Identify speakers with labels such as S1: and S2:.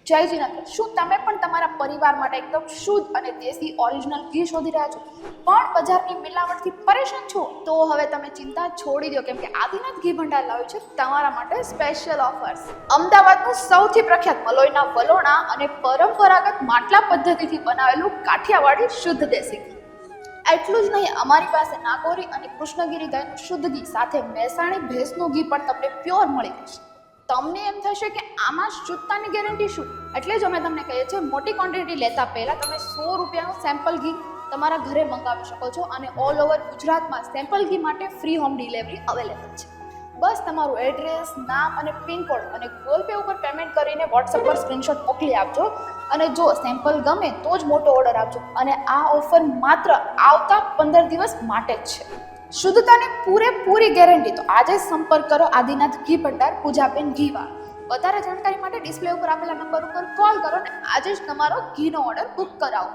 S1: જય જીનેન્દ્ર, શું તમે પણ તમારા પરિવાર માટે એકદમ શુદ્ધ અને દેશી ઓરિજિનલ ઘી શોધી રહ્યા છો પણ બજારની મિલાવટથી પરેશાન છો? તો હવે તમે ચિંતા છોડી દો, કેમ કે આદિનાથ ઘી ભંડાર લાવ્યું છે તમારા માટે સ્પેશિયલ ઓફર્સ. અમદાવાદનું સૌથી પ્રખ્યાત મલોઈના વલોણા અને પરંપરાગત માટલા પદ્ધતિથી બનાવેલું કાઠિયાવાડી શુદ્ધ દેશી ઘી. એટલું જ નહીં, અમારી પાસે નાગોરી અને કૃષ્ણગીરી ગાયનું શુદ્ધ ઘી સાથે મહેસાણી ભેંસનું ઘી પણ તમને પ્યોર મળી રહેશે. તમને એમ થશે કે આમાં શુદ્ધતાની ગેરંટી શું? એટલે જ અમે તમને કહીએ છીએ મોટી ક્વોન્ટિટી લેતા પહેલાં તમે 100 રૂપિયાનું સેમ્પલ ઘી તમારા ઘરે મંગાવી શકો છો અને ઓલ ઓવર ગુજરાતમાં સેમ્પલ ઘી માટે ફ્રી હોમ ડિલિવરી અવેલેબલ છે. બસ તમારું એડ્રેસ, નામ અને પિનકોડ અને ગૂગલ પે ઉપર પેમેન્ટ કરીને વોટ્સએપ પર સ્ક્રીનશોટ મોકલી આપજો. અને જો સેમ્પલ ગમે તો જ મોટો ઓર્ડર આપજો. અને આ ઓફર માત્ર આવતા 15 દિવસ માટે જ છે. શુદ્ધતાની પૂરેપૂરી ગેરંટી. તો આજે જ સંપર્ક કરો આદિનાથ ઘી ભંડાર, પૂજાબેન ઘીવાળ. વધારે જાણકારી માટે ડિસ્પ્લે ઉપર આપેલા નંબર ઉપર કોલ કરો અને આજે જ તમારો ઘીનો ઓર્ડર બુક કરાવો.